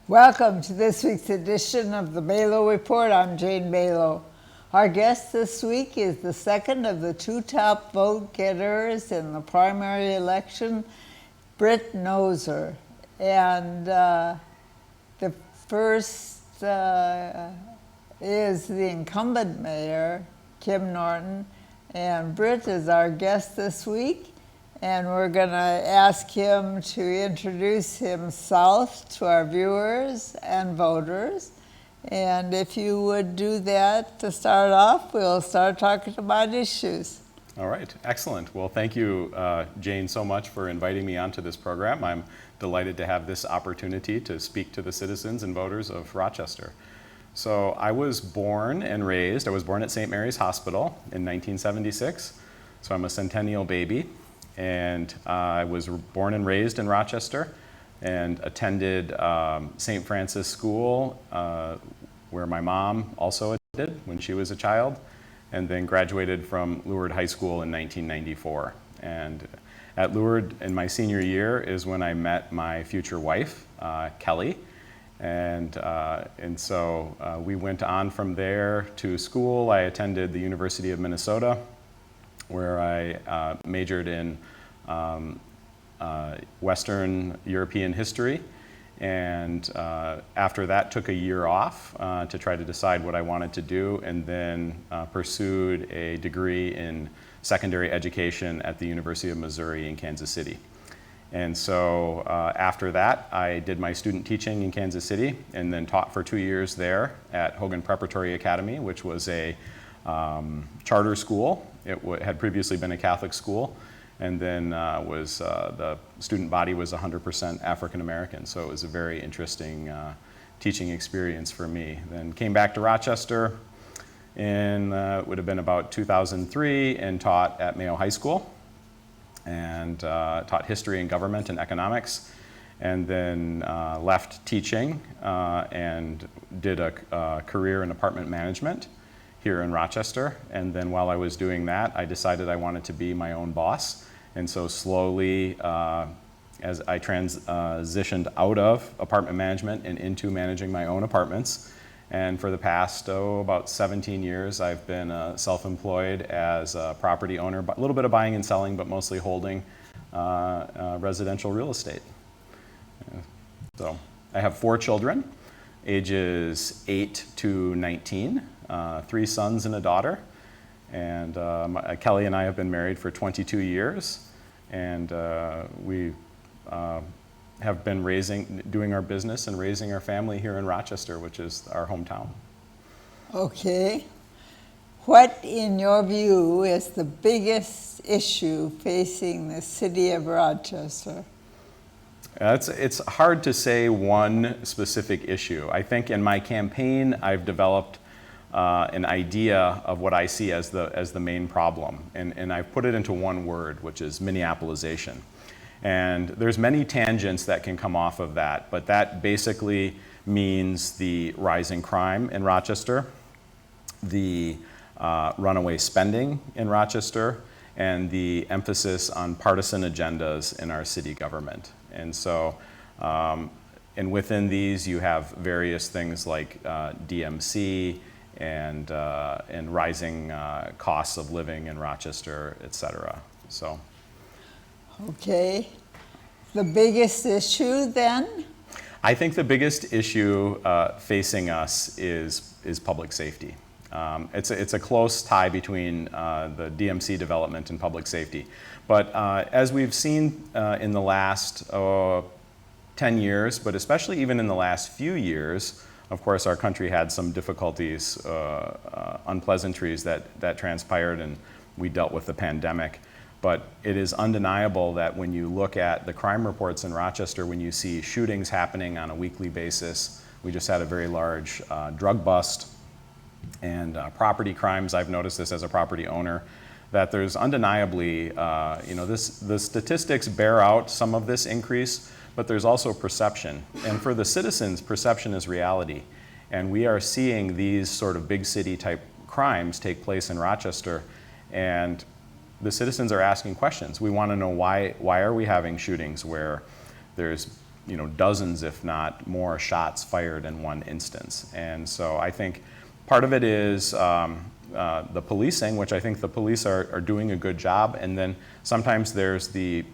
Welcome to this week's edition of the Belau Report. I'm Jane Belau. Our guest this week is the second of the two top vote getters in the primary election, Britt Noser. And the first is the incumbent mayor, Kim Norton. And Britt is our guest this week. And we're going to ask him to introduce himself to our viewers and voters. And if you would do that to start off, we'll start talking about issues. All right, excellent. Well, thank you, Jane, so much for inviting me onto this program. I'm delighted to have this opportunity to speak to the citizens and voters of Rochester. So I was born at St. Mary's Hospital in 1976. So I'm a centennial baby. And I was born and raised in Rochester and attended St. Francis School, where my mom also attended when she was a child, and then graduated from Lourdes High School in 1994. And at Lourdes in my senior year is when I met my future wife, Kelly. And so we went on from there to school. I attended the University of Minnesota, where I majored in Western European history, and after that took a year off to try to decide what I wanted to do, and then pursued a degree in secondary education at the University of Missouri in Kansas City. And so after that, I did my student teaching in Kansas City and then taught for 2 years there at Hogan Preparatory Academy, which was a charter school. It had previously been a Catholic school, and then the student body was 100% African American, so it was a very interesting teaching experience for me. Then came back to Rochester in, it would have been about 2003, and taught at Mayo High School, and taught history and government and economics, and then left teaching and did a career in apartment management here in Rochester. And then while I was doing that, I decided I wanted to be my own boss. And so slowly, as I transitioned out of apartment management and into managing my own apartments, and for the past, about 17 years, I've been self-employed as a property owner, a little bit of buying and selling, but mostly holding residential real estate. So I have 4 children, ages 8 to 19. 3 sons and a daughter, and Kelly and I have been married for 22 years, and we have been doing our business and raising our family here in Rochester, which is our hometown. Okay. What, in your view, is the biggest issue facing the city of Rochester? It's hard to say one specific issue. I think in my campaign, I've developed an idea of what I see as the main problem. And I've put it into one word, which is Minneapolisation. And there's many tangents that can come off of that, but that basically means the rising crime in Rochester, the runaway spending in Rochester, and the emphasis on partisan agendas in our city government. And so, and within these you have various things like DMC, and rising costs of living in Rochester, et cetera. So. Okay. The biggest issue then? I think the biggest issue facing us is public safety. It's a close tie between the DMC development and public safety. But as we've seen in the last 10 years, but especially even in the last few years, of course, our country had some difficulties, unpleasantries that transpired, and we dealt with the pandemic. But it is undeniable that when you look at the crime reports in Rochester, when you see shootings happening on a weekly basis, we just had a very large drug bust, and property crimes. I've noticed this as a property owner, that there's undeniably, the statistics bear out some of this increase, but there's also perception. And for the citizens, perception is reality. And we are seeing these sort of big city type crimes take place in Rochester, and the citizens are asking questions. We want to know why are we having shootings where there's dozens, if not more, shots fired in one instance. And so I think part of it is the policing, which I think the police are doing a good job, and then sometimes there's the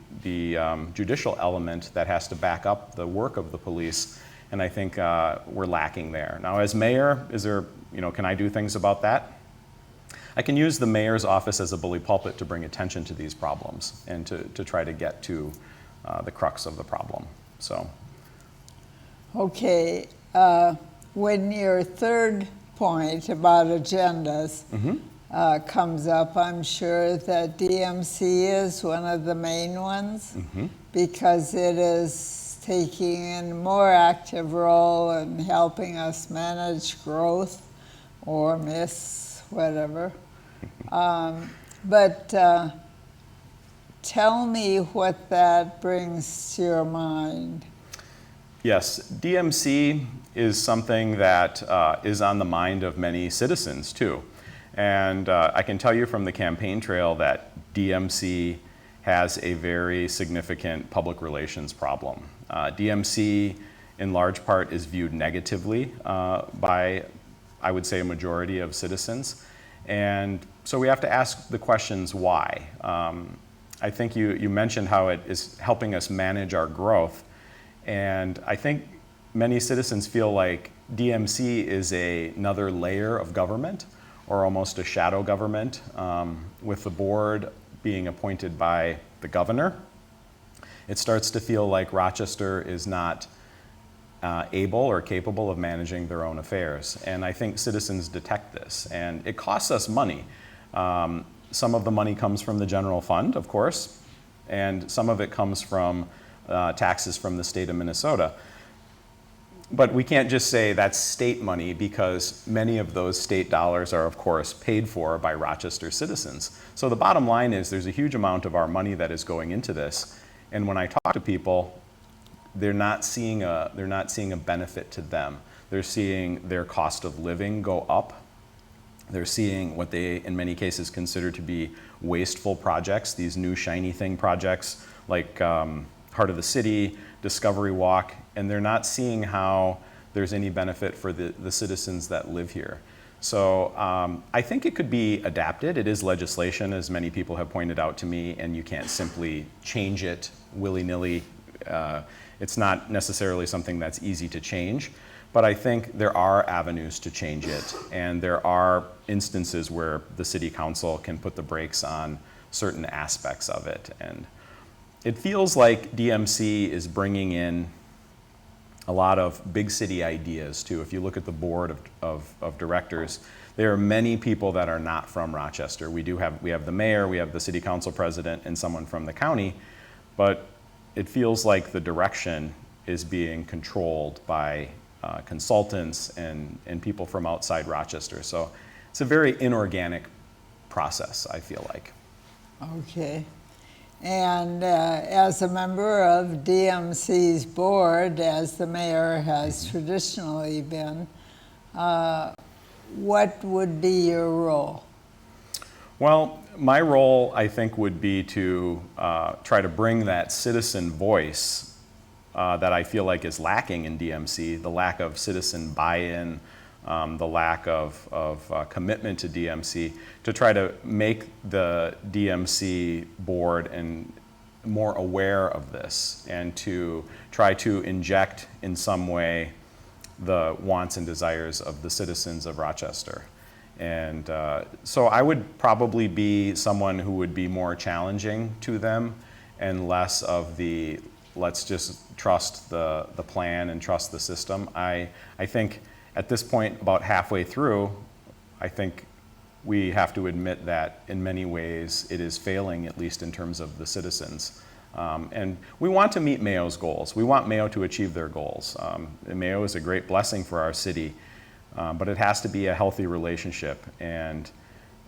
judicial element that has to back up the work of the police, and I think we're lacking there. Now, as mayor, can I do things about that? I can use the mayor's office as a bully pulpit to bring attention to these problems and to try to get to the crux of the problem. So. Okay, when your third point about agendas comes up, I'm sure that DMC is one of the main ones because it is taking a more active role in helping us manage growth or miss whatever. But tell me what that brings to your mind. Yes, DMC is something that is on the mind of many citizens too. And I can tell you from the campaign trail that DMC has a very significant public relations problem. DMC in large part is viewed negatively by, I would say, a majority of citizens. And so we have to ask the questions why. I think you mentioned how it is helping us manage our growth. And I think many citizens feel like DMC is another layer of government or almost a shadow government with the board being appointed by the governor. It starts to feel like Rochester is not able or capable of managing their own affairs. And I think citizens detect this. And it costs us money. Some of the money comes from the general fund, of course, and some of it comes from taxes from the state of Minnesota. But we can't just say that's state money because many of those state dollars are, of course, paid for by Rochester citizens. So the bottom line is there's a huge amount of our money that is going into this. And when I talk to people, they're not seeing a benefit to them. They're seeing their cost of living go up. They're seeing what they, in many cases, consider to be wasteful projects, these new shiny thing projects like Heart of the City, Discovery Walk, and they're not seeing how there's any benefit for the citizens that live here. So I think it could be adapted. It is legislation, as many people have pointed out to me, and you can't simply change it willy-nilly. It's not necessarily something that's easy to change, but I think there are avenues to change it, and there are instances where the city council can put the brakes on certain aspects of it. And it feels like DMC is bringing in a lot of big city ideas too. If you look at the board of directors, there are many people that are not from Rochester. We have the mayor, we have the city council president, and someone from the county, but it feels like the direction is being controlled by consultants and people from outside Rochester. So it's a very inorganic process, I feel like. Okay. And as a member of DMC's board, as the mayor has traditionally been, what would be your role? Well, my role, I think, would be to try to bring that citizen voice that I feel like is lacking in DMC, the lack of citizen buy-in, the lack of commitment to DMC, to try to make the DMC board and more aware of this and to try to inject in some way the wants and desires of the citizens of Rochester. And so I would probably be someone who would be more challenging to them and less of the let's just trust the plan and trust the system. I think at this point, about halfway through, I think we have to admit that in many ways it is failing, at least in terms of the citizens. And we want to meet Mayo's goals. We want Mayo to achieve their goals. Mayo is a great blessing for our city, but it has to be a healthy relationship. And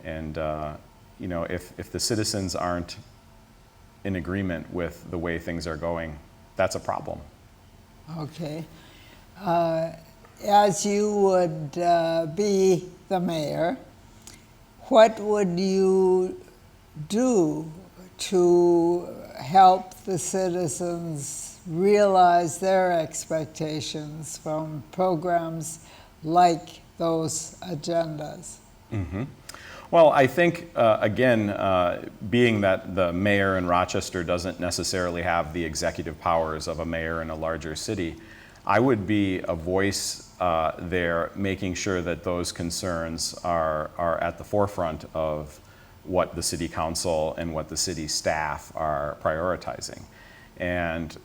you know, if the citizens aren't in agreement with the way things are going, that's a problem. Okay. As you would be the mayor, what would you do to help the citizens realize their expectations from programs like those agendas? Well, I think, again, being that the mayor in Rochester doesn't necessarily have the executive powers of a mayor in a larger city, I would be a voice there making sure that those concerns are at the forefront of what the city council and what the city staff are prioritizing. And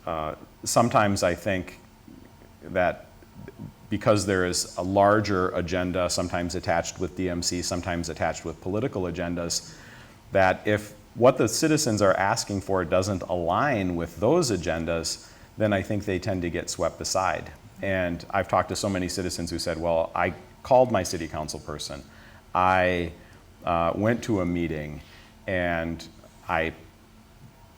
sometimes I think that because there is a larger agenda, sometimes attached with DMC, sometimes attached with political agendas, that if what the citizens are asking for doesn't align with those agendas, then I think they tend to get swept aside. And I've talked to so many citizens who said, well, I called my city council person, I went to a meeting, and I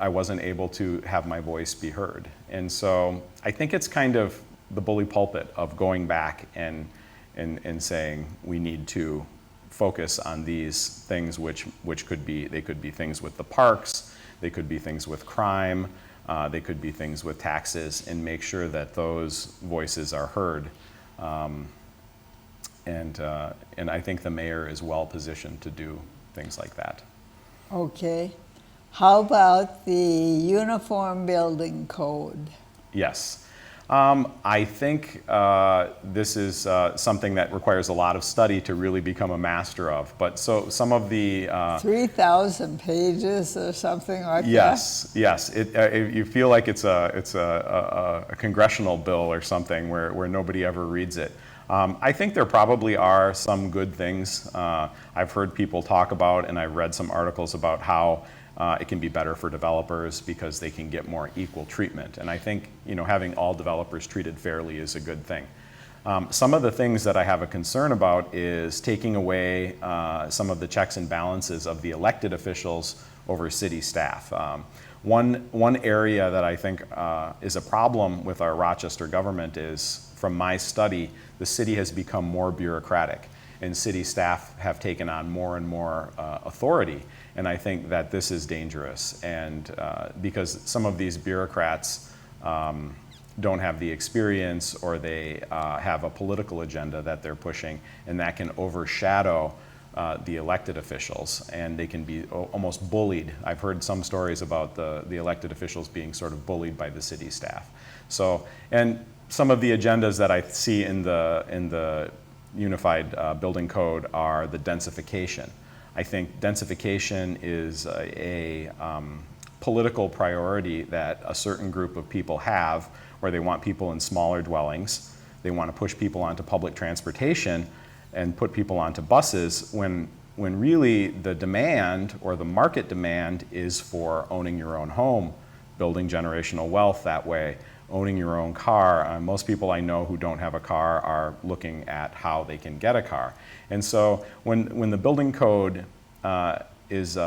wasn't able to have my voice be heard. And so I think it's kind of the bully pulpit of going back and saying we need to focus on these things which could be, they could be things with the parks, they could be things with crime, they could be things with taxes, and make sure that those voices are heard. And I think the mayor is well positioned to do things like that. Okay. How about the Uniform Building Code? Yes. I think this is something that requires a lot of study to really become a master of. But so some of the 3,000 pages or something like yes, yes. You feel like it's a congressional bill or something where nobody ever reads it. I think there probably are some good things. I've heard people talk about, and I've read some articles about how it can be better for developers because they can get more equal treatment. And I think, having all developers treated fairly is a good thing. Some of the things that I have a concern about is taking away some of the checks and balances of the elected officials over city staff. One area that I think is a problem with our Rochester government is, from my study, the city has become more bureaucratic, and city staff have taken on more and more authority. And I think that this is dangerous, and because some of these bureaucrats don't have the experience, or they have a political agenda that they're pushing, and that can overshadow the elected officials, and they can be almost bullied. I've heard some stories about the elected officials being sort of bullied by the city staff. So, and some of the agendas that I see in the Unified Building Code are the densification. I think densification is a political priority that a certain group of people have, where they want people in smaller dwellings. They want to push people onto public transportation and put people onto buses, when really the demand, or the market demand, is for owning your own home, building generational wealth that way, owning your own car. Most people I know who don't have a car are looking at how they can get a car. And so when the building code is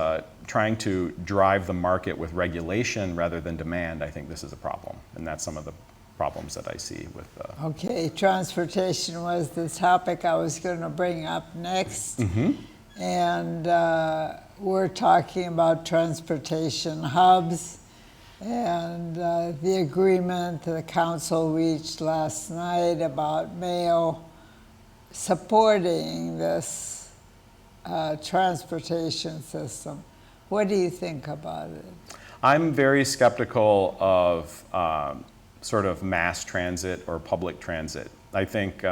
trying to drive the market with regulation rather than demand, I think this is a problem. And that's some of the problems that I see with Okay, transportation was the topic I was going to bring up next. And we're talking about transportation hubs, and the agreement the council reached last night about Mayo supporting this transportation system. What do you think about it? I'm very skeptical of sort of mass transit or public transit. I think,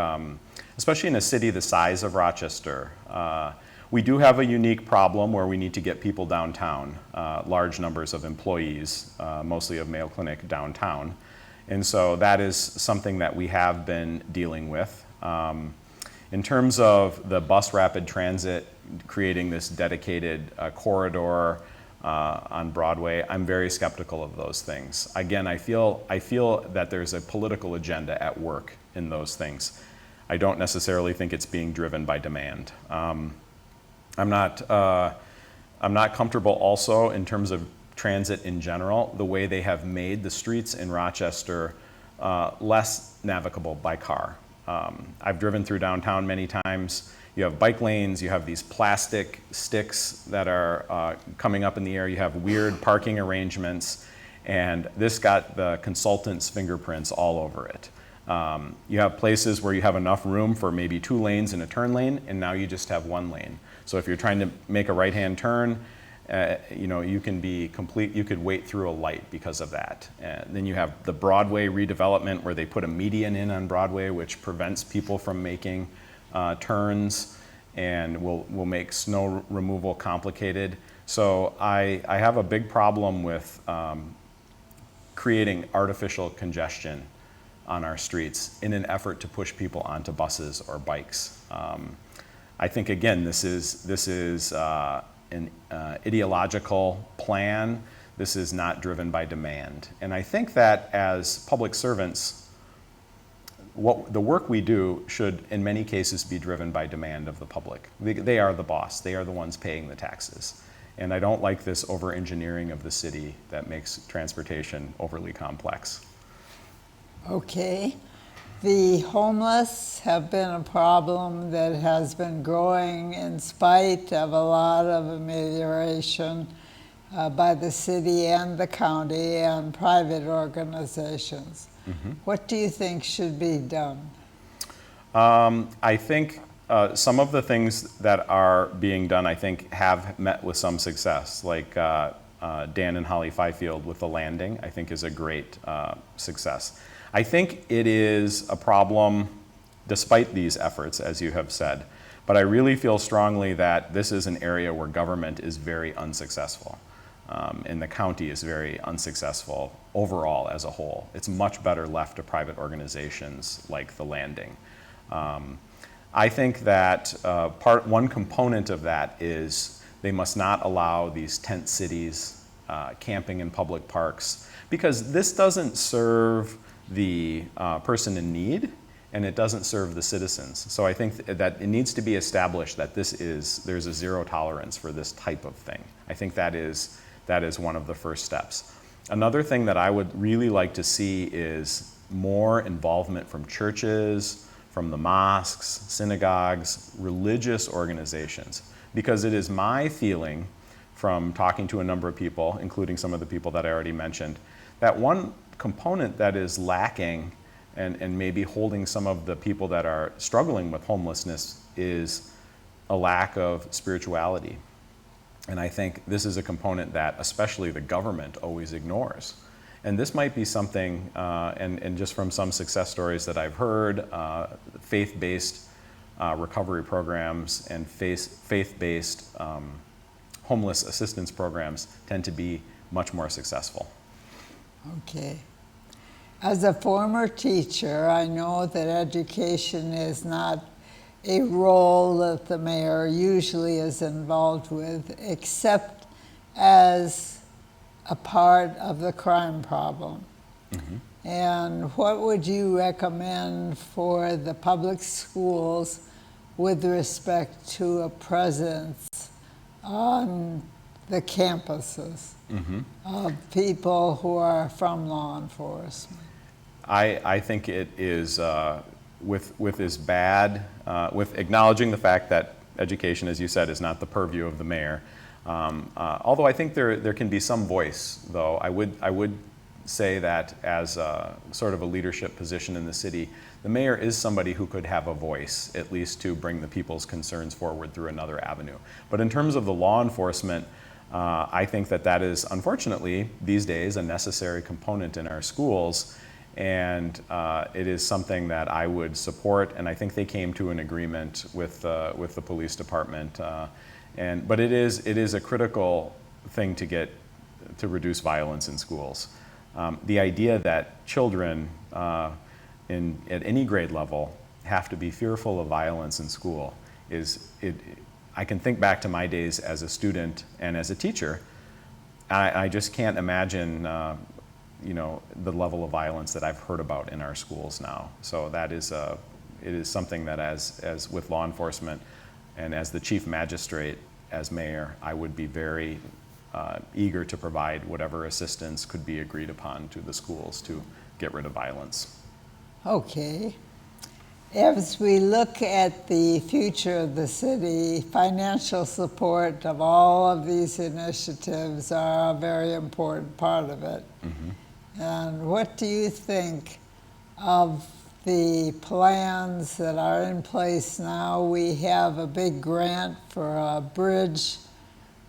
especially in a city the size of Rochester, we do have a unique problem where we need to get people downtown, large numbers of employees, mostly of Mayo Clinic downtown. And so that is something that we have been dealing with. In terms of the bus rapid transit, creating this dedicated corridor on Broadway, I'm very skeptical of those things. Again, I feel that there's a political agenda at work in those things. I don't necessarily think it's being driven by demand. I'm not comfortable also in terms of transit in general, the way they have made the streets in Rochester less navigable by car. I've driven through downtown many times. You have bike lanes, you have these plastic sticks that are coming up in the air, you have weird parking arrangements, And this got the consultant's fingerprints all over it. You have places where you have enough room for maybe 2 lanes and a turn lane, and now you just have 1 lane. So if you're trying to make a right-hand turn, you could wait through a light because of that. And then you have the Broadway redevelopment where they put a median in on Broadway, which prevents people from making turns and will make snow removal complicated. So I have a big problem with creating artificial congestion on our streets in an effort to push people onto buses or bikes. I think, again, this is an ideological plan. This is not driven by demand. And I think that as public servants, the work we do should, in many cases, be driven by demand of the public. They are the boss. They are the ones paying the taxes. And I don't like this over-engineering of the city that makes transportation overly complex. Okay. The homeless have been a problem that has been growing in spite of a lot of amelioration by the city and the county and private organizations. Mm-hmm. What do you think should be done? I think some of the things that are being done, I think, have met with some success, like Dan and Holly Fifield with the landing, I think is a great success. I think it is a problem despite these efforts, as you have said, but I really feel strongly that this is an area where government is very unsuccessful, and the county is very unsuccessful overall as a whole. It's much better left to private organizations like the landing. I think that one component of that is they must not allow these tent cities, camping in public parks, because this doesn't serve the person in need, and it doesn't serve the citizens. So I think that it needs to be established that there's a zero tolerance for this type of thing. I think that is one of the first steps. Another thing that I would really like to see is more involvement from churches, from the mosques, synagogues, religious organizations, because it is my feeling from talking to a number of people, including some of the people that I already mentioned, that one component that is lacking and maybe holding some of the people that are struggling with homelessness is a lack of spirituality. And I think this is a component that especially the government always ignores. And this might be something, and just from some success stories that I've heard, faith-based recovery programs and faith-based homeless assistance programs tend to be much more successful. Okay. As a former teacher, I know that education is not a role that the mayor usually is involved with, except as a part of the crime problem. Mm-hmm. And what would you recommend for the public schools with respect to a presence on the campuses mm-hmm. of people who are from law enforcement? I think it is with acknowledging the fact that education, as you said, is not the purview of the mayor. Although I think there can be some voice, though. I would say that as sort of a leadership position in the city, the mayor is somebody who could have a voice, at least to bring the people's concerns forward through another avenue. But in terms of the law enforcement, I think that is, unfortunately, these days, a necessary component in our schools. And it is something that I would support, and I think they came to an agreement with the police department. But it is a critical thing to reduce violence in schools. The idea that children at any grade level have to be fearful of violence in school I can think back to my days as a student and as a teacher. I just can't imagine the level of violence that I've heard about in our schools now. So it is something that as with law enforcement and as the chief magistrate, as mayor, I would be very eager to provide whatever assistance could be agreed upon to the schools to get rid of violence. Okay. As we look at the future of the city, financial support of all of these initiatives are a very important part of it. And what do you think of the plans that are in place now? We have a big grant for a bridge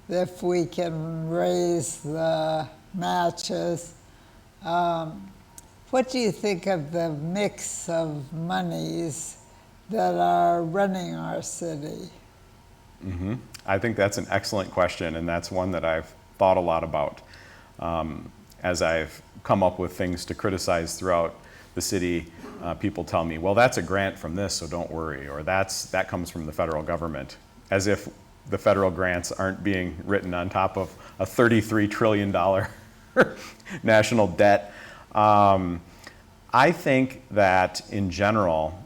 if we can raise the matches. What do you think of the mix of monies that are running our city? I think that's an excellent question, and that's one that I've thought a lot about as I've come up with things to criticize throughout the city. People tell me, well, that's a grant from this, so don't worry, or that comes from the federal government, as if the federal grants aren't being written on top of a $33 trillion national debt. I think that in general,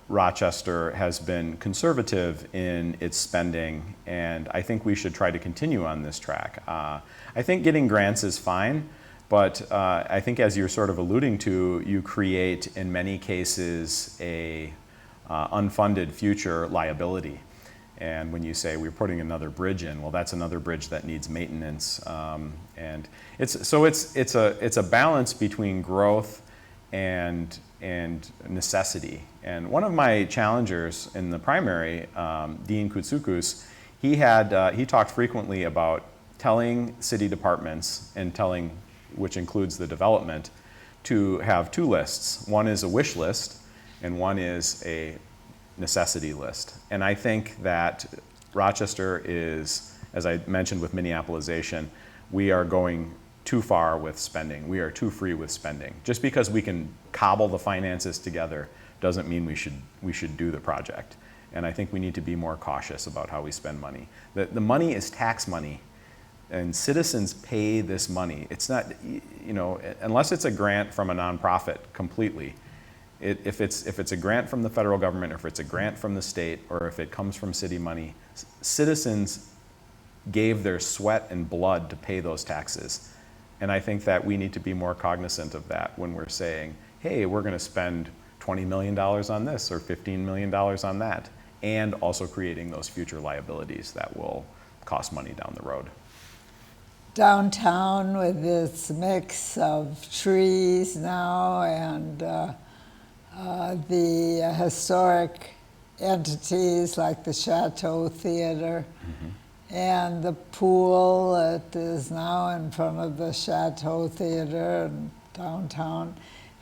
Rochester has been conservative in its spending, and I think we should try to continue on this track. I think getting grants is fine, but I think, as you're sort of alluding to, you create in many cases a unfunded future liability. And when you say we're putting another bridge in, well, that's another bridge that needs maintenance. And it's a balance between growth and necessity. And one of my challengers in the primary, Dean Koutsoukos, he talked frequently about telling city departments and which includes the development, to have two lists. One is a wish list, and one is a necessity list. And I think that Rochester is, as I mentioned with Minneapolisation, we are going too far with spending. We are too free with spending. Just because we can cobble the finances together doesn't mean we should do the project. And I think we need to be more cautious about how we spend money. The money is tax money, and citizens pay this money. It's not, unless it's a grant from a nonprofit completely. If it's a grant from the federal government, or if it's a grant from the state, or if it comes from city money, citizens gave their sweat and blood to pay those taxes. And I think that we need to be more cognizant of that when we're saying, hey, we're going to spend $20 million on this or $15 million on that, and also creating those future liabilities that will cost money down the road. Downtown, with its mix of trees now and the historic entities like the Chateau Theater, and the pool that is now in front of the Chateau Theater in downtown,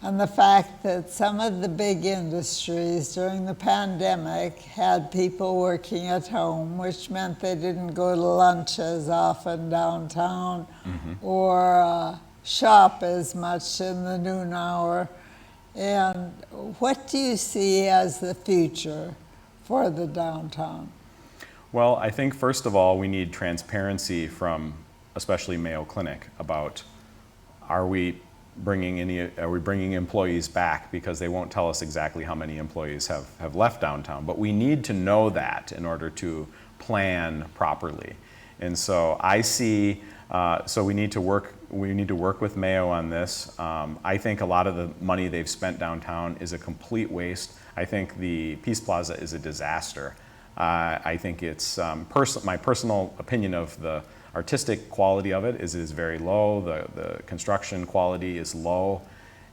and the fact that some of the big industries during the pandemic had people working at home, which meant they didn't go to lunch as often downtown or shop as much in the noon hour. And what do you see as the future for the downtown? Well, I think first of all, we need transparency from especially Mayo Clinic about are we bringing employees back, because they won't tell us exactly how many employees have left downtown. But we need to know that in order to plan properly. And so I see, so we need to work with Mayo on this. I think a lot of the money they've spent downtown is a complete waste. I think the Peace Plaza is a disaster. I think it's my personal opinion of the artistic quality of it is very low. The construction quality is low.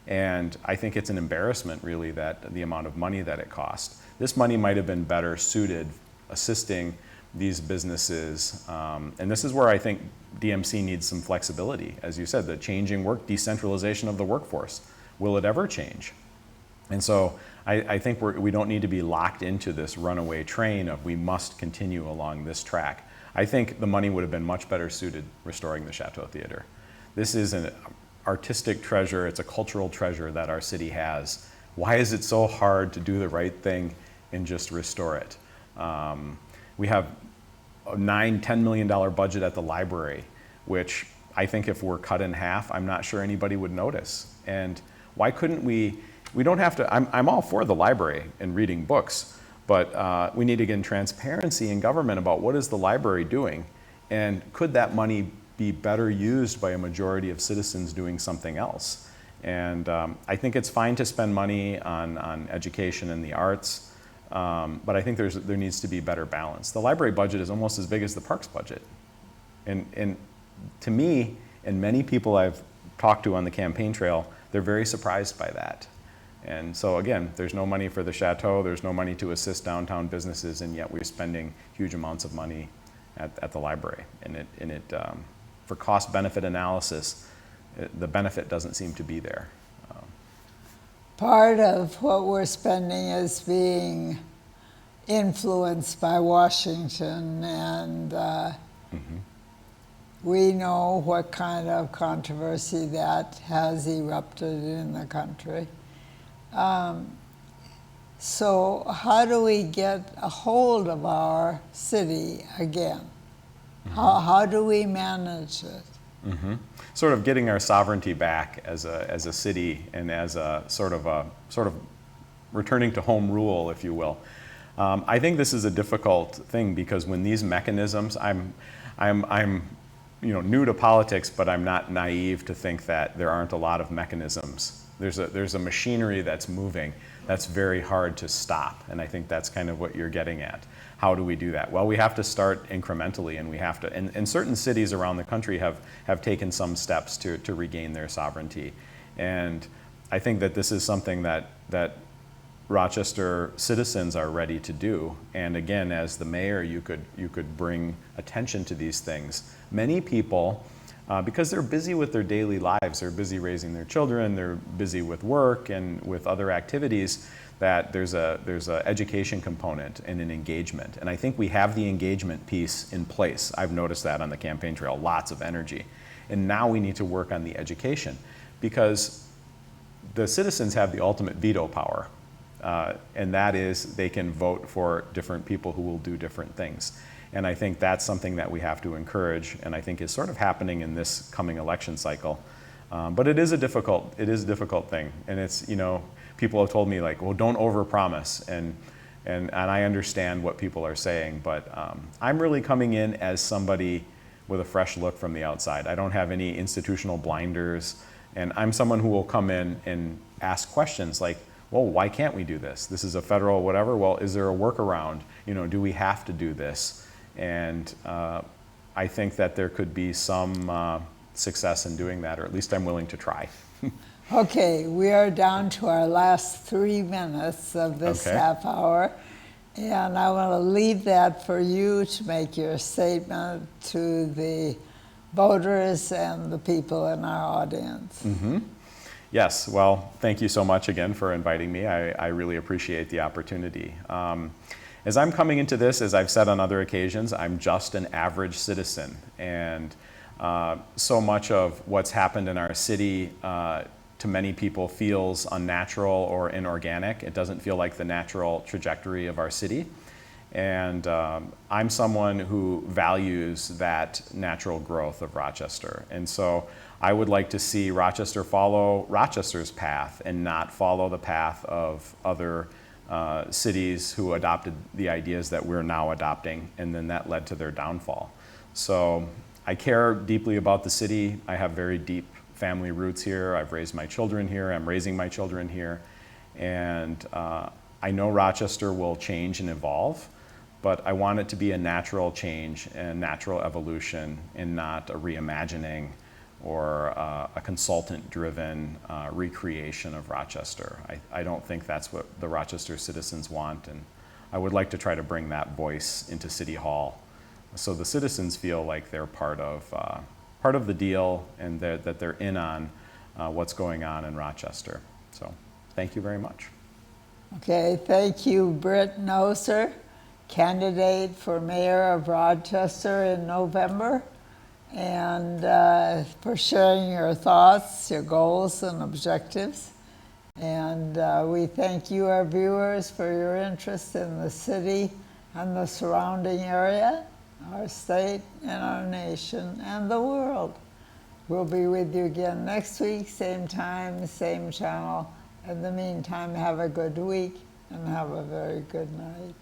And I think it's an embarrassment, really, that the amount of money that it cost. This money might have been better suited assisting these businesses. And this is where I think DMC needs some flexibility. As you said, the changing decentralization of the workforce. Will it ever change? And so I think we don't need to be locked into this runaway train of we must continue along this track. I think the money would have been much better suited restoring the Chateau Theater. This is an artistic treasure. It's a cultural treasure that our city has. Why is it so hard to do the right thing and just restore it? We have a $10 million budget at the library, which I think if we're cut in half, I'm not sure anybody would notice. And why couldn't we don't have to, I'm all for the library and reading books, but we need to get transparency in government about what is the library doing, and could that money be better used by a majority of citizens doing something else? And I think it's fine to spend money on education and the arts, but I think there needs to be better balance. The library budget is almost as big as the parks budget. And to me, and many people I've talked to on the campaign trail, they're very surprised by that. And so again, there's no money for the chateau, there's no money to assist downtown businesses, and yet we're spending huge amounts of money at the library. And for cost-benefit analysis, the benefit doesn't seem to be there. Part of what we're spending is being influenced by Washington, and we know what kind of controversy that has erupted in the country. So how do we get a hold of our city again? How do we manage it? Sort of getting our sovereignty back as a city, and as a sort of returning to home rule, if you will. I think this is a difficult thing, because when these mechanisms, I'm new to politics, but I'm not naive to think that there aren't a lot of mechanisms. There's a machinery that's moving that's very hard to stop, and I think that's kind of what you're getting at. How do we do that? Well, we have to start incrementally, and we have to, and certain cities around the country have taken some steps to regain their sovereignty. And I think that this is something that Rochester citizens are ready to do. And again, as the mayor, you could bring attention to these things. Many people, because they're busy with their daily lives, they're busy raising their children, they're busy with work and with other activities, that there's a education component and an engagement. And I think we have the engagement piece in place. I've noticed that on the campaign trail, lots of energy. And now we need to work on the education, because the citizens have the ultimate veto power. And that is, they can vote for different people who will do different things. And I think that's something that we have to encourage, and I think is sort of happening in this coming election cycle. But it is a difficult thing. And it's, people have told me, like, well, don't overpromise. And I understand what people are saying, but I'm really coming in as somebody with a fresh look from the outside. I don't have any institutional blinders, and I'm someone who will come in and ask questions like, well, why can't we do this? This is a federal whatever. Well, is there a workaround? Do we have to do this? And I think that there could be some success in doing that, or at least I'm willing to try. Okay, we are down to our last 3 minutes of this half hour, and I want to leave that for you to make your statement to the voters and the people in our audience. Yes, well, thank you so much again for inviting me. I really appreciate the opportunity. As I'm coming into this, as I've said on other occasions, I'm just an average citizen, and so much of what's happened in our city to many people feels unnatural or inorganic. It doesn't feel like the natural trajectory of our city. And I'm someone who values that natural growth of Rochester. And so I would like to see Rochester follow Rochester's path and not follow the path of other cities who adopted the ideas that we're now adopting, and then that led to their downfall. So I care deeply about the city. I have very deep family roots here. I've raised my children here. I'm raising my children here. And I know Rochester will change and evolve, but I want it to be a natural change and natural evolution, and not a reimagining or a consultant-driven recreation of Rochester. I don't think that's what the Rochester citizens want, and I would like to try to bring that voice into City Hall, so the citizens feel like they're part of the deal, and that they're in on what's going on in Rochester. So thank you very much. Okay, thank you, Britt Noser, candidate for mayor of Rochester in November, and for sharing your thoughts, your goals, and objectives. And we thank you, our viewers, for your interest in the city and the surrounding area, our state and our nation and the world. We'll be with you again next week, same time, same channel. In the meantime, have a good week and have a very good night.